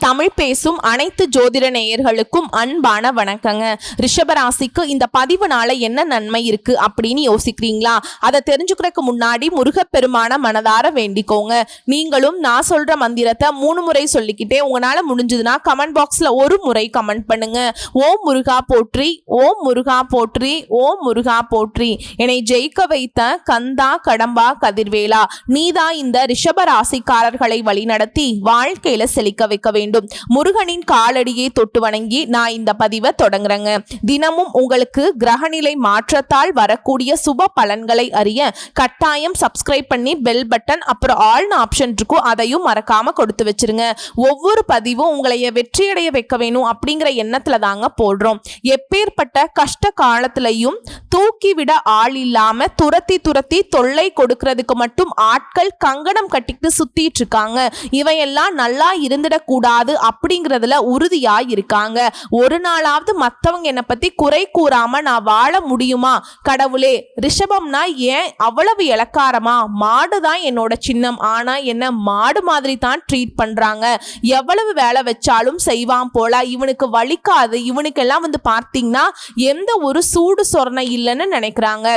தமிழ் பேசும் அனைத்து ஜோதிட நேயர்களுக்கும் அன்பான வணக்கங்க. ரிஷபராசிக்கு இந்த பதிவுனால என்ன நன்மை இருக்கு அப்படின்னு யோசிக்கிறீங்களா? அதை தெரிஞ்சுக்கிறதுக்கு முன்னாடி முருகப்பெருமான மனதார வேண்டிக்கோங்க. நீங்களும் நான் சொல்ற மந்திரத்தை 3 முறை சொல்லிக்கிட்டே உங்களால முடிஞ்சதுன்னா கமெண்ட் பாக்ஸ்ல ஒரு முறை கமெண்ட் பண்ணுங்க. ஓம் முருகா போற்றி, ஓம் முருகா போற்றி, ஓம் முருகா போற்றி. என்னை ஜெயிக்க வைத்த கந்தா கடம்பா கதிர்வேலா, நீதான் இந்த ரிஷபராசிக்காரர்களை வழிநடத்தி வாழ்க்கையில செழிக்க வைக்க வேண்டும். முருகனின் காலடியை தொட்டு வணங்கி நான் இந்த பதிவை தொடங்குறேங்க. தினமும் உங்களுக்கு கிரகநிலை மாற்றத்தால் வரக்கூடிய சுப பலன்களை அறிய கட்டாயம் சப்ஸ்கிரைப் பண்ணி பெல் பட்டன் அப்புறம் ஆல்னு ஆப்ஷன் இருக்கும், அதையும் மறக்காம கொடுத்து வச்சிருங்க. ஒவ்வொரு பதிவும் உங்களைய வெற்றியடைய வைக்க வேணும் அப்படிங்கிற எண்ணத்துல தாங்க போடுறோம். எப்பேற்பட்ட கஷ்ட காலத்திலையும் தூக்கிவிட ஆள் இல்லாம துரத்தி துரத்தி தொல்லை கொடுக்கறதுக்கு மட்டும் ஆட்கள் கங்கணம் கட்டிட்டு சுத்திட்டு இருக்காங்க. இவையெல்லாம் நல்லா இருந்துடக்கூடாது அப்படிங்கிறதுல உறுதியா இருக்காங்க. ஒரு நாளாவது மத்தவங்க என்னை பத்தி குறை கூறாம நான் வாழ முடியுமா கடவுளே? ரிஷபம்னா ஏன் அவ்வளவு இலக்காரமா? மாடுதான் என்னோட சின்னம், ஆனா என்ன மாடு மாதிரி தான் ட்ரீட் பண்றாங்க. எவ்வளவு வேலை வச்சாலும் செய்வான் போல, இவனுக்கு வலிக்காது, இவனுக்கெல்லாம் பார்த்தீங்கன்னா எந்த ஒரு சூடு சொரணை இல்லைன்னு நினைக்கிறாங்க.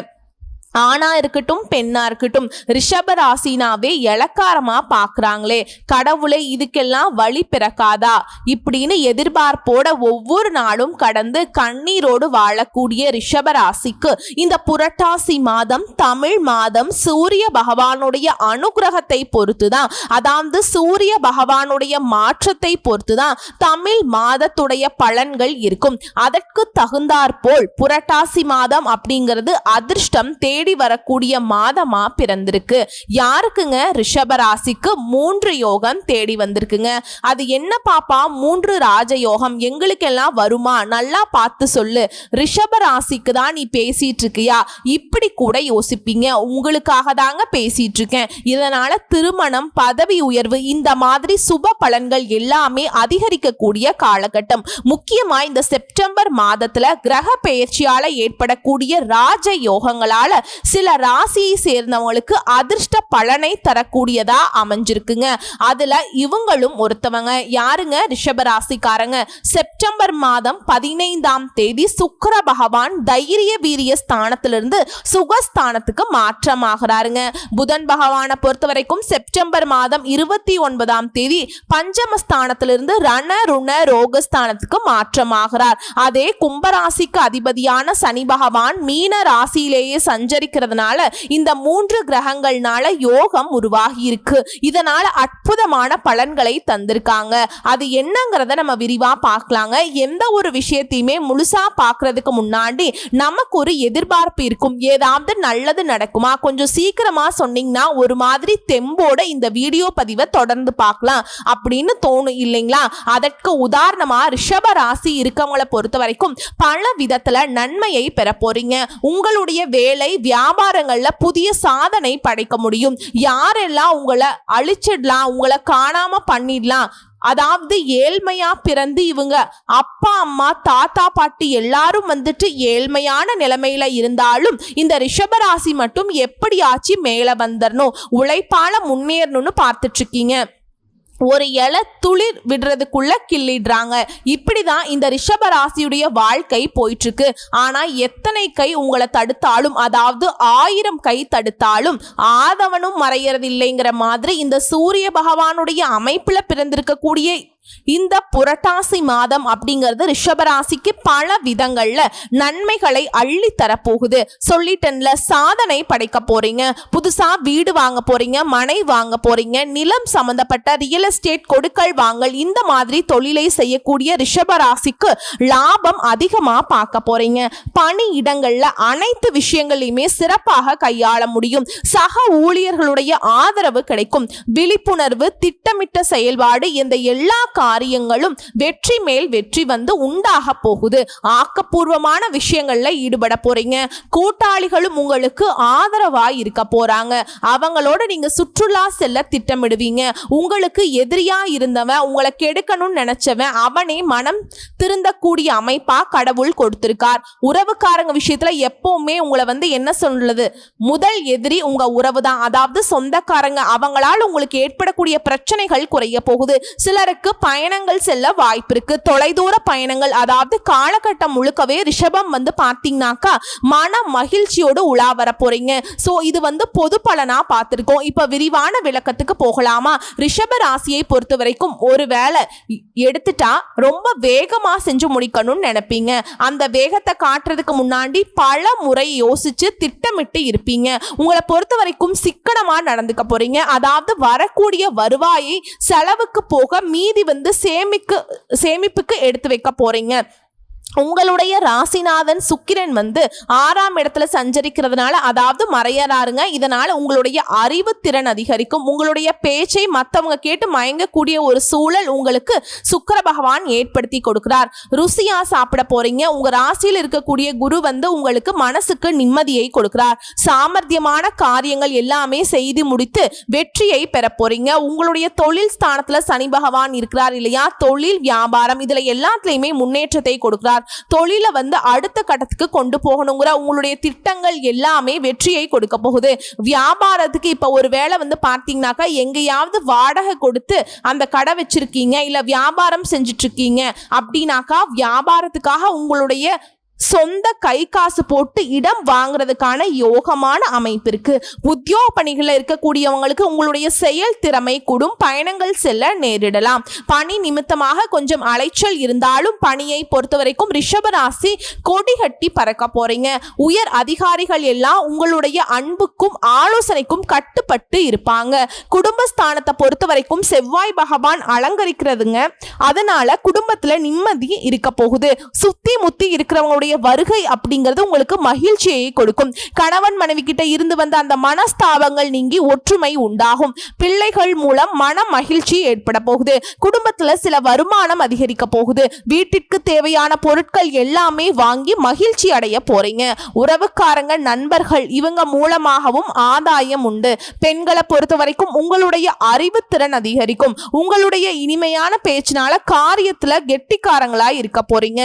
ஆணா இருக்கட்டும் பெண்ணா இருக்கட்டும் ரிஷபராசினாவே இலக்காரமா பாக்குறாங்களே. கடவுளை இதுக்கெல்லாம் வழி பிறக்காதா இப்படின்னு எதிர்பார்ப்போட ஒவ்வொரு நாளும் கடந்து கண்ணீரோடு வாழக்கூடிய ரிஷபராசிக்கு இந்த புரட்டாசி மாதம் தமிழ் மாதம் சூரிய பகவானுடைய அனுகிரகத்தை பொறுத்துதான், அதாவது சூரிய பகவானுடைய மாற்றத்தை பொறுத்துதான் தமிழ் மாதத்துடைய பலன்கள் இருக்கும். அதற்கு தகுந்தாற்போல் புரட்டாசி மாதம் அப்படிங்கிறது அதிர்ஷ்டம் தேடி வரக்கூடிய மாதமா பிறந்திருக்கு. யாருக்குங்க? ரிஷபராசிக்கு 3 யோகம் தேடி வந்திருக்குங்க. அது என்ன பாப்பா 3 ராஜயோகம் எங்களுக்கெல்லாம் வருமா? நல்லா பார்த்து சொல்லு. ரிஷபராசிக்கு தான் நீ பேசிட்டு இருக்கியா? இப்படி கூட யோசிப்பீங்க. உங்களுக்காக தாங்க பேசிட்டு இருக்கேன். இதனால திருமணம், பதவி உயர்வு, இந்த மாதிரி சுப பலன்கள் எல்லாமே அதிகரிக்கக்கூடிய காலகட்டம். முக்கியமா இந்த செப்டம்பர் மாதத்துல கிரக பெயர்ச்சியால ஏற்படக்கூடிய ராஜ யோகங்களால சில ராசியை சேர்ந்தவங்களுக்கு அதிர்ஷ்ட பலனை தரக்கூடியதா அமைஞ்சிருக்குங்க. அதுல இவங்களும் ஒருத்தவங்க. யாருங்க? ரிஷபராசிக்காரங்க. செப்டம்பர் மாதம் 15ஆம் தேதி சுக்கிர பகவான் தைரிய வீரிய ஸ்தானத்திலிருந்து சுகஸ்தானத்துக்கு மாற்றமாகிறாருங்க. புதன் பகவானை பொறுத்த வரைக்கும் செப்டம்பர் மாதம் 29ஆம் தேதி பஞ்சமஸ்தானத்திலிருந்து ரண ருண ரோகஸ்தானத்துக்கு மாற்றமாகிறார். அதே கும்பராசிக்கு அதிபதியான சனி பகவான் மீன ராசியிலேயே சஞ்சரிக்கிறதுனால இந்த 3 கிரகங்கள்னால யோகம் உருவாகி இருக்கு. இதனால அற்புதமான பலன்களை தந்திருக்காங்க. அது என்னங்கிறத நம்ம விரிவா பார்க்கலாங்க. எந்த ஒரு விஷயத்தையுமே முழுசா பார்க்கறதுக்கு முன்னாடி நமக்கு ஒரு எதிர்பார்ப்பு இருக்கும். ஏதாவது நல்லது நடக்குமா, கொஞ்சம் சீக்கிரமா சொன்னீங்கன்னா ஒரு மாதிரி தெம்போட இந்த வீடியோ பதிவை தொடர்ந்து பார்க்கலாம் அப்படின்னு தோணும் இல்லைங்களா? அதற்கு உதாரணமா ரிஷப ராசி இருக்கவங்களை பொறுத்த வரைக்கும் பல விதத்துல நன்மையை பெற போறீங்க. உங்களுடைய வேலை வியாபாரங்கள்ல புதிய சாதனை படைக்க முடியும். யாரெல்லாம் உங்களை அழிச்சிடலாம், உங்களை காணாம பண்ணிடலாம், அதாவது ஏழ்மையா பிறந்து இவங்க அப்பா அம்மா தாத்தா பாட்டி எல்லாரும் ஏழ்மையான நிலைமையில இருந்தாலும் இந்த ரிஷபராசி மட்டும் எப்படியாச்சு மேல வந்துடணும், உழைப்பால முன்னேறணும்னு பார்த்துட்டு இருக்கீங்க. ஒரு இலை துளிர் விடுறதுக்குள்ள கிள்ளிடுறாங்க. இப்படிதான் இந்த ரிஷபராசியுடைய வாழ்க்கை போயிட்டு இருக்கு. ஆனா எத்தனை கை உங்களை தடுத்தாலும், அதாவது 1000 கை தடுத்தாலும் ஆதவனும் மறையறது இல்லைங்கிற மாதிரி இந்த சூரிய பகவானுடைய அமைப்புல பிறந்திருக்கக்கூடிய இந்த புரட்டாசி மாதம் அப்படிங்கிறது ரிஷபராசிக்கு பல விதங்கள்ல நன்மைகளை அள்ளி தரப்போகுது. சொல்லிட்டேன்ல, சாதனை படைக்க போறீங்க. புதுசா வீடு வாங்க போறீங்க, மனை வாங்க போறீங்க, நிலம் சம்பந்தப்பட்ட ரியல் எஸ்டேட் கொடுக்கல் வாங்கல் இந்த மாதிரி தொழிலை செய்யக்கூடிய ரிஷபராசிக்கு லாபம் அதிகமா பார்க்க போறீங்க. பணி இடங்கள்ல அனைத்து விஷயங்களையுமே சிறப்பாக கையாள முடியும். சக ஊழியர்களுடைய ஆதரவு கிடைக்கும். விழிப்புணர்வு, திட்டமிட்ட செயல்பாடு, இந்த எல்லா காரியங்களும் வெற்றி மேல் வெற்றி உண்டாக போகுது. ஆக்கப்பூர்வமான விஷயங்கள்ல ஈடுபட போறீங்க. கூட்டாளிகளும் உங்களுக்கு ஆதரவா இருக்க போறாங்க. அவங்களோட நீங்க சுற்றுலா செல்ல திட்டமிடுவீங்க. உங்களுக்கு எதிரியா இருந்தவன், உங்களை கெடுக்கணும்னு நினைச்சவன், அவனே மனம் திருந்தக்கூடிய அமைப்பா கடவுள் கொடுத்திருக்கார். உறவுக்காரங்க விஷயத்துல எப்பவுமே உங்களை என்ன சொல்றது, முதல் எதிரி உங்க உறவு தான், அதாவது சொந்தக்காரங்க. அவங்களால உங்களுக்கு ஏற்படக்கூடிய பிரச்சனைகள் குறைய போகுது. சிலருக்கு பயணங்கள் செல்ல வாய்ப்பு இருக்கு. தொலைதூர பயணங்கள், அதாவது காலகட்டம் முழுக்கவே ரிஷபம் பார்த்தீங்கன்னாக்கா மன மகிழ்ச்சியோடு உலா வர போறீங்க. சோ இது பொது பலனா பார்த்திருக்கோம். இப்ப விரிவான விளக்கத்துக்கு போகலாமா? ரிஷப ராசியை பொறுத்த வரைக்கும் ஒரு வேலை எடுத்துட்டா ரொம்ப வேகமா செஞ்சு முடிக்கணும்னு நினைப்பீங்க. அந்த வேகத்தை காட்டுறதுக்கு முன்னாடி பல முறை யோசிச்சு திட்டமிட்டு இருப்பீங்க. உங்களை பொறுத்த வரைக்கும் சிக்கனமா நடந்துக்க போறீங்க. அதாவது வரக்கூடிய வருவாயை செலவுக்கு போக மீதி சேமிப்புக்கு எடுத்து வைக்க போறீங்க. உங்களுடைய ராசிநாதன் சுக்கிரன் 6ஆம் இடத்துல சஞ்சரிக்கிறதுனால, அதாவது மறையறாருங்க. இதனால உங்களுடைய அறிவு திறன் அதிகரிக்கும். உங்களுடைய பேச்சை மற்றவங்க கேட்டு மயங்கக்கூடிய ஒரு சூழல் உங்களுக்கு சுக்கிர பகவான் ஏற்படுத்தி கொடுக்கிறார். ருசியா சாப்பிட போறீங்க. உங்க ராசியில் இருக்கக்கூடிய குரு உங்களுக்கு மனசுக்கு நிம்மதியை கொடுக்கிறார். சாமர்த்தியமான காரியங்கள் எல்லாமே செய்து முடித்து வெற்றியை பெற போறீங்க. உங்களுடைய தொழில் ஸ்தானத்துல சனி பகவான் இருக்கிறார் இல்லையா? தொழில் வியாபாரம் இதுல எல்லாத்துலயுமே முன்னேற்றத்தை கொடுக்கிறார். தொழில அடுத்த கட்டத்துக்கு கொண்டு போகணுங்கிற உங்களுடைய திட்டங்கள் எல்லாமே வெற்றியை கொடுக்க போகுது. வியாபாரத்துக்கு இப்ப ஒரு வேளை பார்த்தீங்கன்னாக்கா எங்கேயாவது வாடகை கொடுத்து அந்த கடை வச்சிருக்கீங்க, இல்ல வியாபாரம் செஞ்சுட்டு இருக்கீங்க அப்படின்னாக்கா வியாபாரத்துக்காக உங்களுடைய சொந்த கை காசு போட்டு இடம் வாங்குறதுக்கான யோகமான அமைப்பு இருக்கு. உத்தியோக பணிகளில் இருக்கக்கூடியவங்களுக்கு உங்களுடைய செயல் திறமை கூடும். பயணங்கள் செல்ல நேரிடலாம். பணி நிமித்தமாக கொஞ்சம் அலைச்சல் இருந்தாலும் பணியை பொறுத்த வரைக்கும் ரிஷபராசி கொடி கட்டி பறக்க போறீங்க. உயர் அதிகாரிகள் எல்லாம் உங்களுடைய அன்புக்கும் ஆலோசனைக்கும் கட்டுப்பட்டு இருப்பாங்க. குடும்பஸ்தானத்தை பொறுத்த வரைக்கும் செவ்வாய் பகவான் அலங்கரிக்கிறதுங்க. அதனால குடும்பத்துல நிம்மதி இருக்க போகுது. சுத்தி முத்தி இருக்கிறவங்களுடைய வருகை அப்படிங்கிறது உங்களுக்கு மகிழ்ச்சியை கொடுக்கும். கணவன் மனைவி கிட்ட இருந்து வந்த அந்த மனஸ்தாபங்கள் நீங்கி ஒற்றுமை உண்டாகும். பிள்ளைகள் மூலம் மன மகிழ்ச்சி ஏற்பட போகுது. குடும்பத்துல சில வருமானம் அதிகரிக்க போகுது. வீட்டிற்கு தேவையான பொருட்கள் எல்லாமே வாங்கி மகிழ்ச்சி அடைய போறீங்க. உறவுக்காரங்க, நண்பர்கள் இவங்க மூலமாகவும் ஆதாயம் உண்டு. பெண்களை பொறுத்த வரைக்கும் உங்களுடைய அறிவுத்திறன் அதிகரிக்கும். உங்களுடைய இனிமையான பேச்சினால காரியத்துல கெட்டிக்காரங்களா இருக்க போறீங்க.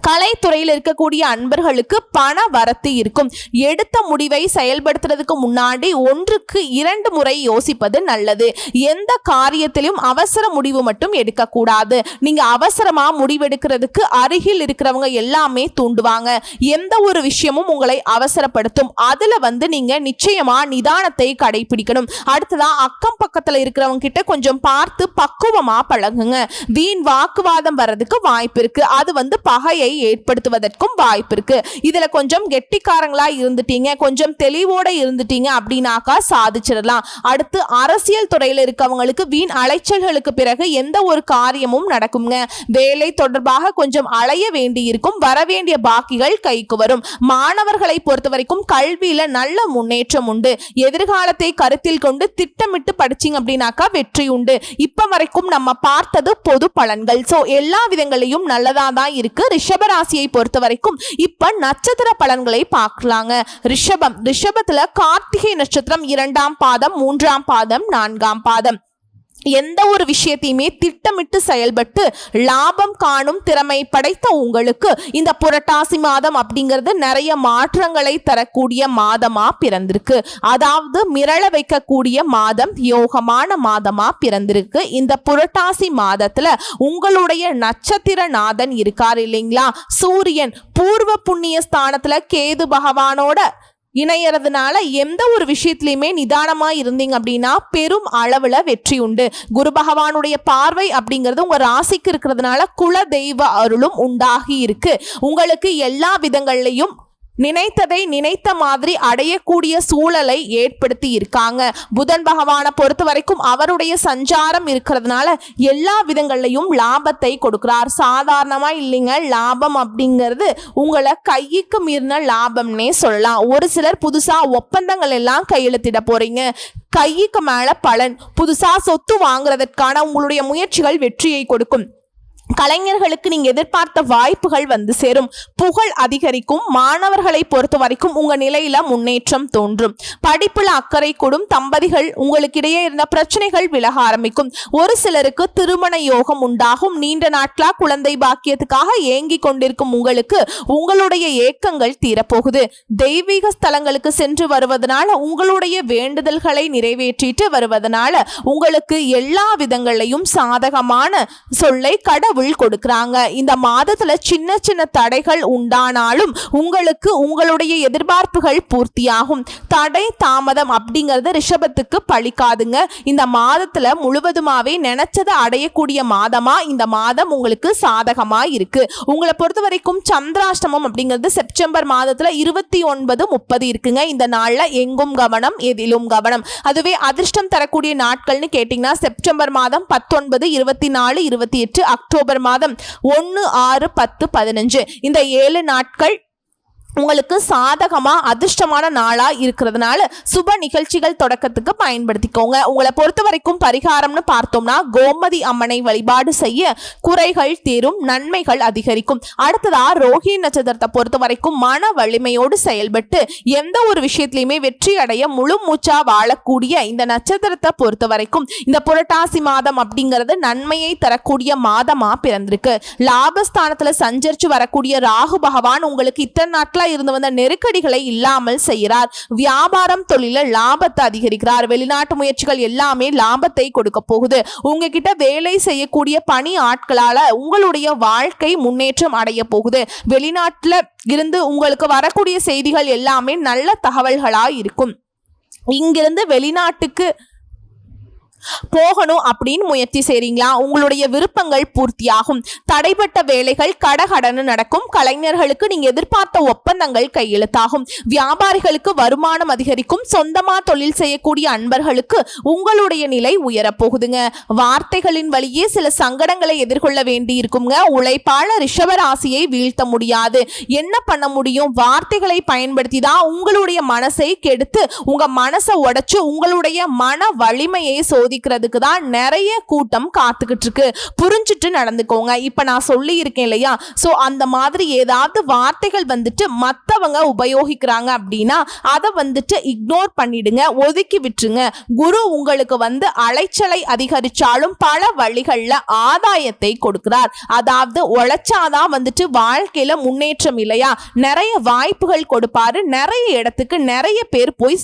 கலைத்துறையில் இருக்கக்கூடிய அன்பர்களுக்கு பண வரத்து இருக்கும். எடுத்த முடிவை செயல்படுத்துறதுக்கு முன்னாடி 1க்கு 2 முறை யோசிப்பது நல்லது. எந்த காரியத்திலும் அவசர முடிவு மட்டும் எடுக்கக்கூடாது. நீங்க அவசரமா முடிவெடுக்கிறதுக்கு அருகில் இருக்கிறவங்க எல்லாமே தூண்டுவாங்க. எந்த ஒரு விஷயமும் உங்களை அவசரப்படுத்தும். அதுல நீங்க நிச்சயமா நிதானத்தை கடைபிடிக்கணும். அடுத்ததா அக்கம் பக்கத்துல இருக்கிறவங்க கிட்ட கொஞ்சம் பார்த்து பக்குவமா பழகுங்க. வீண் வாக்குவாதம் வர்றதுக்கு வாய்ப்பு இருக்கு. அது பகையை ஏற்படுத்துவதற்கும் வாய்ப்பு இருக்கு. இதுல கொஞ்சம் கெட்டிக்காரங்களா இருந்துட்டீங்க, கொஞ்சம் தெளிவோட இருந்துட்டீங்க அப்படின்னாக்கா சாதிச்சிடலாம். அடுத்து அரசியல் துறையில இருக்கவங்களுக்கு வீண் அலைச்சல்களுக்கு பிறகு எந்த ஒரு காரியமும் நடக்குங்க. வேலை தொடர்பாக கொஞ்சம் அலைய வேண்டி இருக்கும். வரவேண்டிய பாக்கிகள் கைக்கு வரும். மாணவர்களை பொறுத்த வரைக்கும் கல்வியில நல்ல முன்னேற்றம் உண்டு. எதிர்காலத்தை கருத்தில் கொண்டு திட்டமிட்டு படிச்சீங்க அப்படின்னாக்கா வெற்றி உண்டு. இப்ப வரைக்கும் நம்ம பார்த்தது பொது பலன்கள். சோ எல்லா விதங்களையும் நல்லதா தான் இருக்கு. ரிஷபராசியை பொறுத்த வரைக்கும் இப்ப நட்சத்திர பலன்களை பார்க்கலாங்க. ரிஷபத்துல கார்த்திகை நட்சத்திரம் 2ஆம் பாதம், 3ஆம் பாதம், 4ஆம் பாதம். எந்த ஒரு விஷயத்தையுமே திட்டமிட்டு செயல்பட்டு லாபம் காணும் திறமை படைத்த உங்களுக்கு இந்த புரட்டாசி மாதம் அப்படிங்கிறது நிறைய மாற்றங்களை தரக்கூடிய மாதமா பிறந்திருக்கு. அதாவது மிரள வைக்கக்கூடிய மாதம், யோகமான மாதமா பிறந்திருக்கு. இந்த புரட்டாசி மாதத்துல உங்களுடைய நட்சத்திர நாதன் இருக்கார் இல்லைங்களா? சூரியன் பூர்வ புண்ணிய ஸ்தானத்துல கேது பகவானோட இணையறதுனால எந்த ஒரு விஷயத்திலையுமே நிதானமா இருந்தீங்க அப்படின்னா பெரும் அளவுல வெற்றி உண்டு. குரு பகவானுடைய பார்வை அப்படிங்கிறது உங்க ராசிக்கு இருக்கிறதுனால குல தெய்வ அருளும் உண்டாகி இருக்கு. உங்களுக்கு எல்லா விதங்கள்லையும் நினைத்ததை நினைத்த மாதிரி அடையக்கூடிய சூழலை ஏற்படுத்தி இருக்காங்க. புதன் பகவானை பொறுத்த வரைக்கும் அவருடைய சஞ்சாரம் இருக்கிறதுனால எல்லா விதங்கள்லையும் லாபத்தை கொடுக்கிறார். சாதாரணமா இல்லைங்க, லாபம் அப்படிங்கிறது உங்களை கைக்கு மீறின லாபம்னே சொல்லலாம். ஒரு சிலர் புதுசா ஒப்பந்தங்கள் எல்லாம் கையெழுத்திட போறீங்க. கைக்கு மேல பலன். புதுசா சொத்து வாங்குறதற்கான உங்களுடைய முயற்சிகள் வெற்றியை கொடுக்கும். கலைஞர்களுக்கு நீங்க எதிர்பார்த்த வாய்ப்புகள் வந்து சேரும். புகழ் அதிகரிக்கும். மாணவர்களை பொறுத்த வரைக்கும் உங்க நிலையில முன்னேற்றம் தோன்றும். படிப்புல அக்கறை கூடும். தம்பதிகள் உங்களுக்கு இடையே இருந்த பிரச்சனைகள் விலக ஆரம்பிக்கும். ஒரு சிலருக்கு திருமண யோகம் உண்டாகும். நீண்ட நாட்களா குழந்தை பாக்கியத்துக்காக ஏங்கி கொண்டிருக்கும் உங்களுக்கு உங்களுடைய ஏக்கங்கள் தீரப்போகுது. தெய்வீக ஸ்தலங்களுக்கு சென்று வருவதனால உங்களுடைய வேண்டுதல்களை நிறைவேற்றிட்டு வருவதனால உங்களுக்கு எல்லா விதங்களையும் சாதகமான சொல்லை கடவுள் கொடுக்கறாங்க. இந்த மாதத்துல சின்ன சின்ன தடைகள் உண்டானாலும் உங்களுக்கு உங்களுடைய எதிர்பார்ப்புகள் பூர்த்தியாகும். தடை தாமதம் அப்படிங்கறது ரிஷபத்துக்கு பலிக்காதுங்க. இந்த மாதத்துல முழுவதுமாவே நினைச்சதை அடையக்கூடிய மாதமா இந்த மாதம் உங்களுக்கு சாதகமா இருக்கு. உங்களை பொறுத்த வரைக்கும் சந்திராஷ்டமம் அப்படிங்கிறது செப்டம்பர் மாதத்துல 29, 30 இருக்குங்க. இந்த நாள்ல எங்கும் கவனம், எதிலும் கவனம். அதுவே அதிர்ஷ்டம் தரக்கூடிய நாட்கள்னு கேட்டீங்கன்னா செப்டம்பர் மாதம் 19, 24, 28, அக்டோபர் மாதம் 1, 6, 10, 15 இந்த 7 நாட்கள் உங்களுக்கு சாதகமா அதிர்ஷ்டமான நாளா இருக்கிறதுனால சுப நிகழ்ச்சிகள் தொடக்கத்துக்கு பயன்படுத்திக்கோங்க. உங்களை பொறுத்த வரைக்கும் பரிகாரம்னு பார்த்தோம்னா கோமதி அம்மனை வழிபாடு செய்ய குறைகள் தீரும், நன்மைகள் அதிகரிக்கும். அடுத்ததா ரோஹிணி நட்சத்திரத்தை பொறுத்த வரைக்கும் மன வலிமையோடு செயல்பட்டு எந்த ஒரு விஷயத்திலையுமே வெற்றி அடைய முழு மூச்சா வாழக்கூடிய இந்த நட்சத்திரத்தை பொறுத்த வரைக்கும் இந்த புரட்டாசி மாதம் அப்படிங்கிறது நன்மையை தரக்கூடிய மாதமா பிறந்திருக்கு. லாபஸ்தானத்துல சஞ்சரிச்சு வரக்கூடிய ராகு பகவான் உங்களுக்கு இத்தனை நாட்கள இருந்து வந்த நெருக்கடிகளை இல்லாமல் செய்கிறார். வியாபாரம் தொழில லாபத்தை அதிகரிக்கிறார். வெளிநாட்டு முயற்சிகள் எல்லாமே லாபத்தை கொடுக்க போகுது. உங்ககிட்ட வேலை செய்யக்கூடிய பணி ஆட்களால உங்களுடைய வாழ்க்கை முன்னேற்றம் அடைய போகுது. வெளிநாட்டுல இருந்து உங்களுக்கு வரக்கூடிய செய்திகள் எல்லாமே நல்ல தகவல்களா இருக்கும். இங்கிருந்து வெளிநாட்டுக்கு போகணும் அப்படின்னு முயற்சி செய்றீங்களா? உங்களுடைய விருப்பங்கள் பூர்த்தியாகும். தடைப்பட்ட வேலைகள் கடகடன்னு நடக்கும். கலைஞர்களுக்கு நீங்க எதிர்பார்த்த ஒப்பந்தங்கள் கையெழுத்தாகும். வியாபாரிகளுக்கு வருமானம் அதிகரிக்கும். சொந்தமா தொழில் செய்யக்கூடிய அன்பர்களுக்கு உங்களுடைய நிலை உயரப்போகுதுங்க. வார்த்தைகளின் வழியே சில சங்கடங்களை எதிர்கொள்ள வேண்டி இருக்குங்க. உழைப்பாள ரிஷபராசியை வீழ்த்த முடியாது. என்ன பண்ண முடியும்? வார்த்தைகளை பயன்படுத்தி தான் உங்களுடைய மனசை கெடுத்து உங்க மனசை உடைச்சு உங்களுடைய மன வலிமையை சோதிக்கிறதுக்கு தான் நிறைய கூட்டம் காத்துக்கிட்டு இருக்கு. புரிஞ்சுட்டு நடந்துக்கோங்க. இப்ப நான் சொல்லி இருக்கேன் இல்லையா, சோ அந்த மாதிரி ஏதாவது வார்த்தைகள் வந்துட்டு மத்தவங்க உபயோகிக்கிறாங்க அப்படின்னா அதை வந்துட்டு இக்னோர் பண்ணிடுங்க, ஒதுக்கி விட்டுருங்க. குரு உங்களுக்கு வந்து அலைச்சலை அதிகரிச்சாலும் பல வழிகள்ல ஆதாயத்தை கொடுக்கிறார். அதாவது உழைச்சாதான் வந்துட்டு வாழ்க்கையில முன்னேற்றம் இல்லையா, நிறைய வாய்ப்புகள் கொடுப்பாரு. நிறைய இடத்துக்கு நிறைய பேர் போய்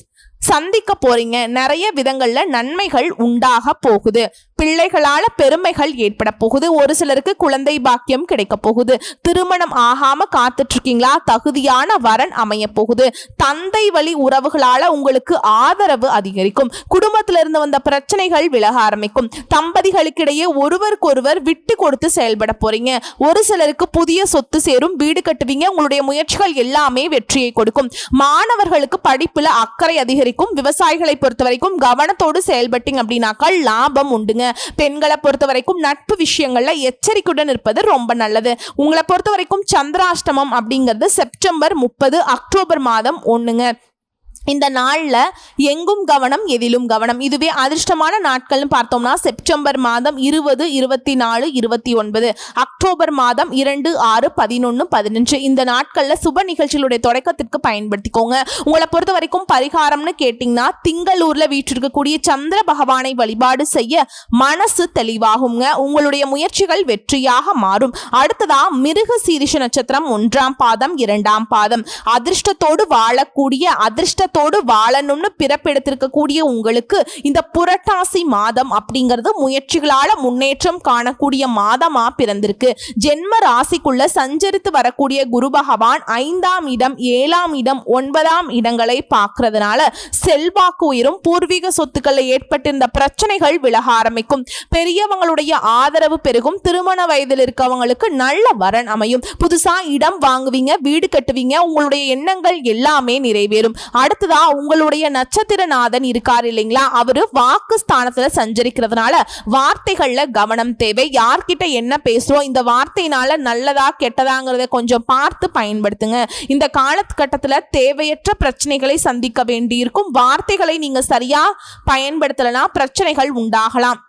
சந்திக்க போறீங்க. நிறைய விதங்கள்ல நன்மைகள் உண்டாக போகுது. பிள்ளைகளால பெருமைகள் ஏற்பட போகுது. ஒரு சிலருக்கு குழந்தை பாக்கியம் கிடைக்க போகுது. திருமணம் ஆகாம காத்துட்டு இருக்கீங்களா? தகுதியான வரன் அமைய போகுது. தந்தை வழி உறவுகளால உங்களுக்கு ஆதரவு அதிகரிக்கும். குடும்பத்தில இருந்து வந்த பிரச்சனைகள் விலக ஆரம்பிக்கும். தம்பதிகளுக்கிடையே ஒருவருக்கொருவர் விட்டு கொடுத்து செயல்பட போறீங்க. ஒரு சிலருக்கு புதிய சொத்து சேரும். வீடு கட்டுவீங்க. உங்களுடைய முயற்சிகள் எல்லாமே வெற்றியை கொடுக்கும். மாணவர்களுக்கு படிப்புல அக்கறை அதிகரிக்கும். விவசாயிகளை பொறுத்த வரைக்கும் கவனத்தோடு செயல்பட்டீங்க அப்படின்னாக்கா லாபம் உண்டுங்க. பெண்களை பொறுத்த வரைக்கும் நட்பு விஷயங்கள்ல எச்சரிக்கையுடன் இருப்பது ரொம்ப நல்லது. உங்களை பொறுத்த வரைக்கும் சந்திராஷ்டமம் அப்படிங்கிறது செப்டம்பர் 30, அக்டோபர் மாதம் 1ங்க. இந்த நாள்ல எங்கும் கவனம், எதிலும் கவனம். இதுவே அதிர்ஷ்டமான நாட்கள்னு பார்த்தோம்னா செப்டம்பர் மாதம் 20, 24, 29, அக்டோபர் மாதம் 2, 6, 11, 15 இந்த நாட்கள்ல சுப நிகழ்ச்சிகளுடைய தொடக்கத்திற்கு பயன்படுத்திக்கோங்க. உங்களை பொறுத்த வரைக்கும் பரிகாரம்னு கேட்டீங்கன்னா திங்களூர்ல வீற்றிருக்கக்கூடிய சந்திர பகவானை வழிபாடு செய்ய மனசு தெளிவாகுங்க. உங்களுடைய முயற்சிகள் வெற்றியாக மாறும். அடுத்ததா மிருக சீரிஷ நட்சத்திரம் 1ஆம் பாதம் 2ஆம் பாதம். அதிர்ஷ்டத்தோடு வாழக்கூடிய அதிர்ஷ்டத்தோடு வாழணும்னு பிறப்பெடுத்திருக்கக்கூடிய உங்களுக்கு இந்த புரட்டாசி மாதம் அப்படிங்கிறது முயற்சிகளால முன்னேற்றம் காணக்கூடிய மாதமா பிறந்திருக்கு. ஜென்ம ராசிக்குள்ள சஞ்சரித்து வரக்கூடிய குரு பகவான் 5ஆம் இடம், 7ஆம் இடம், 9ஆம் இடங்களை பார்க்கறதுனால செல்வாக்கு உயரும். பூர்வீக சொத்துக்களை ஏற்பட்டிருந்த பிரச்சனைகள் விலக ஆரம்பிக்கும். பெரியவங்களுடைய ஆதரவு பெருகும். திருமண வயதில் இருக்கவங்களுக்கு நல்ல வரன் அமையும். புதுசா இடம் வாங்குவீங்க, வீடு கட்டுவீங்க. உங்களுடைய எண்ணங்கள் எல்லாமே நிறைவேறும். அடுத்ததா உங்களுடைய நட்சத்திரநாதன் இருக்காரு இல்லைங்களா, அவரு வாக்கு ஸ்தானத்துல சஞ்சரிக்கிறதுனால வார்த்தைகள்ல கவனம் தேவை. யார்கிட்ட என்ன பேசுறோம், இந்த வார்த்தையினால நல்லதா கெட்டதாங்கிறத கொஞ்சம் பார்த்து பயன்படுத்துங்க. இந்த காலகட்டத்துல தேவையற்ற பிரச்சனைகளை சந்திக்க வேண்டியிருக்கும். வார்த்தைகளை நீங்க சரியா பயன்படுத்தலைன்னா பிரச்சனைகள் உண்டாகலாம்.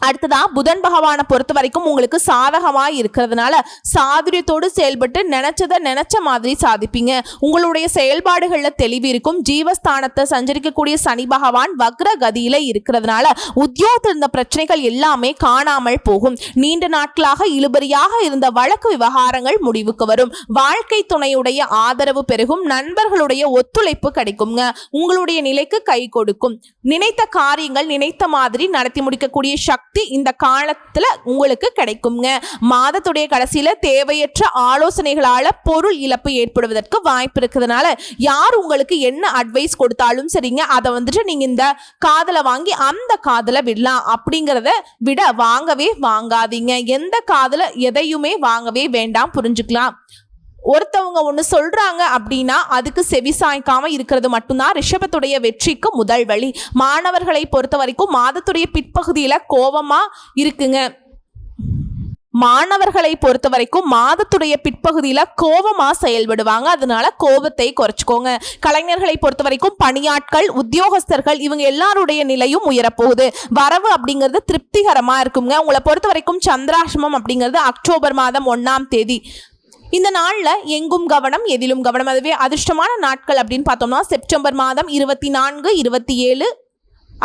அடுத்ததா புதன் பகவானை பொறுத்த வரைக்கும் உங்களுக்கு சாதகமா இருக்கிறதுனால சாதுரியத்தோடு செயல்பட்டு நினைச்ச மாதிரி சாதிப்பீங்க. உங்களுடைய செயல்பாடுகள்ல தெளிவு இருக்கும். ஜீவஸ்தானத்தை சஞ்சரிக்கக்கூடிய சனி பகவான் வக்ர கதியில இருக்கிறதுனால உத்தியோகத்தில் இருந்த பிரச்சனைகள் எல்லாமே காணாமல் போகும். நீண்ட நாட்களாக இழுபறியாக இருந்த வழக்கு விவகாரங்கள் முடிவுக்கு வரும். வாழ்க்கை துணையுடைய ஆதரவு பெருகும். நண்பர்களுடைய ஒத்துழைப்பு கிடைக்குங்க. உங்களுடைய நிலைக்கு கை கொடுக்கும். நினைத்த காரியங்கள் நினைத்த மாதிரி நடத்தி முடிக்கக்கூடிய சக்தி இந்த காலத்துல உங்களுக்கு கிடைக்குங்க. மாதத்துடைய கடைசியில தேவையற்ற ஆலோசனைகளால பொருள் இழப்பு ஏற்படுவதற்கு வாய்ப்பு இருக்கிறதுனால யார் உங்களுக்கு என்ன அட்வைஸ் கொடுத்தாலும் சரிங்க, அதை வந்துட்டு நீங்க இந்த காதல வாங்கி அந்த காதல விடலாம். அப்படிங்கறத விட வாங்கவே வாங்காதீங்க. எந்த காதல எதையுமே வாங்கவே வேண்டாம். புரிஞ்சுக்கலாம். ஒருத்தவங்க ஒன்று சொல்றாங்க அப்படின்னா அதுக்கு செவிசாய்க்காம இருக்கிறது மட்டும்தான் ரிஷபத்துடைய வெற்றிக்கு முதல் வழி. மாணவர்களை பொறுத்த வரைக்கும் மாதத்துடைய பிற்பகுதியில கோபமா இருக்குங்க. மாணவர்களை பொறுத்த வரைக்கும் மாதத்துடைய பிற்பகுதியில கோபமா செயல்படுவாங்க. அதனால கோபத்தை குறைச்சிக்கோங்க. கலைஞர்களை பொறுத்த வரைக்கும் பணியாட்கள், உத்தியோகஸ்தர்கள் இவங்க எல்லாருடைய நிலையும் உயரப்போகுது. வரவு அப்படிங்கிறது திருப்திகரமா இருக்குங்க. உங்களை பொறுத்த வரைக்கும் சந்திராஷ்டமம் அப்படிங்கிறது அக்டோபர் மாதம் 1ஆம் தேதி. இந்த நாள்ல எங்கும் கவனம் எதிலும் கவனம். அதுவே அதிர்ஷ்டமான நாட்கள் அப்படின்னு பார்த்தோம்னா செப்டம்பர் மாதம் 24, 27,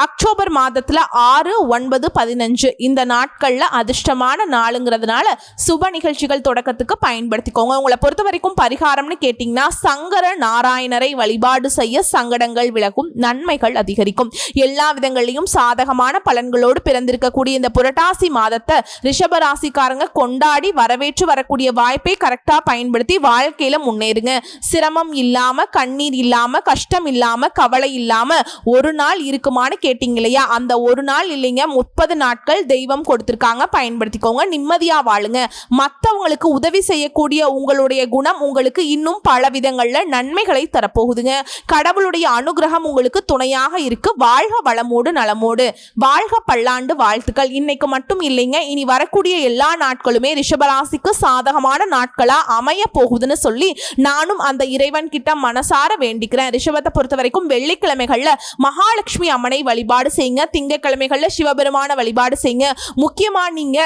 அக்டோபர் மாதத்துல 6, 9, 15 இந்த நாட்கள்ல அதிர்ஷ்டமான நாளுங்கிறதுனால சுப நிகழ்ச்சிகள் தொடக்கத்துக்கு பயன்படுத்திக்கோங்க. உங்களை பொறுத்த வரைக்கும் பரிகாரம்னு கேட்டீங்கன்னா சங்கர நாராயணரை வழிபாடு செய்ய சங்கடங்கள் விலகும், நன்மைகள் அதிகரிக்கும். எல்லா விதங்களிலும் சாதகமான பலன்களோடு பிறந்திருக்கக்கூடிய இந்த புரட்டாசி மாதத்தை ரிஷபராசிக்காரங்க கொண்டாடி வரவேற்று வரக்கூடிய வாய்ப்பை கரெக்டா பயன்படுத்தி வாழ்க்கையில முன்னேறுங்க. சிரமம் இல்லாம, கண்ணீர் இல்லாம, கஷ்டம் இல்லாம, கவலை இல்லாம ஒரு நாள் இருக்குமான கேட்டீங்க இல்லையா, அந்த ஒரு நாள் இல்லைங்க 30 நாட்கள் தெய்வம் கொடுத்திருக்காங்க. பயன்படுத்திக்கோங்க. நிம்மதியா வாழுங்க. மற்றவங்களுக்கு உதவி செய்யக்கூடிய உங்களுடைய குணம் உங்களுக்கு இன்னும் பல விதங்கள்ல நன்மைகளை தரப்போகுதுங்க. கடவுளுடைய அனுகிரகம் உங்களுக்கு துணையாக இருக்கு. வாழ்க வளமோடு நலமோடு, வாழ்க பல்லாண்டு வாழ்த்துக்கள். இன்னைக்கு மட்டும் இல்லைங்க, இனி வரக்கூடிய எல்லா நாட்களுமே ரிஷபராசிக்கு சாதகமான நாட்களா அமைய போகுதுன்னு சொல்லி நானும் அந்த இறைவன் கிட்ட மனசார வேண்டிக்கிறேன். ரிஷபத்தை பொறுத்த வரைக்கும் வெள்ளிக்கிழமைகள்ல மகாலட்சுமி அம்மனை வழிபாடு செய்யுங்க. திங்கட்கிழமைகள்ல சிவபெருமான வழிபாடு செய்யுங்க. முக்கியமா நீங்க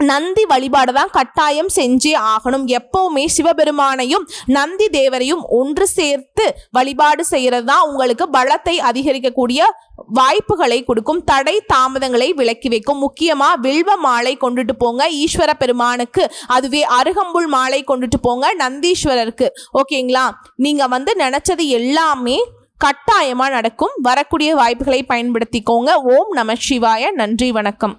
நந்தி வழிபாடு தான் கட்டாயம் செஞ்சே ஆகணும். எப்பவுமே சிவபெருமானையும் நந்தி தேவரையும் ஒன்று சேர்த்து வழிபாடு செய்யறது தான் உங்களுக்கு பலத்தை அதிகரிக்கக்கூடிய வாய்ப்புகளை கொடுக்கும். தடை தாமதங்களை விலக்கி வைக்கும். முக்கியமா வில்வ மாலை கொண்டுட்டு போங்க ஈஸ்வர பெருமானுக்கு. அதுவே அருகம்புல் மாலை கொண்டுட்டு போங்க நந்தீஸ்வரருக்கு. ஓகேங்களா? நீங்க நினைச்சது எல்லாமே கட்டாயமா நடக்கும். வரக்கூடிய வாய்ப்புகளை பயன்படுத்திக்கோங்க. ஓம் நம சிவாய. நன்றி, வணக்கம்.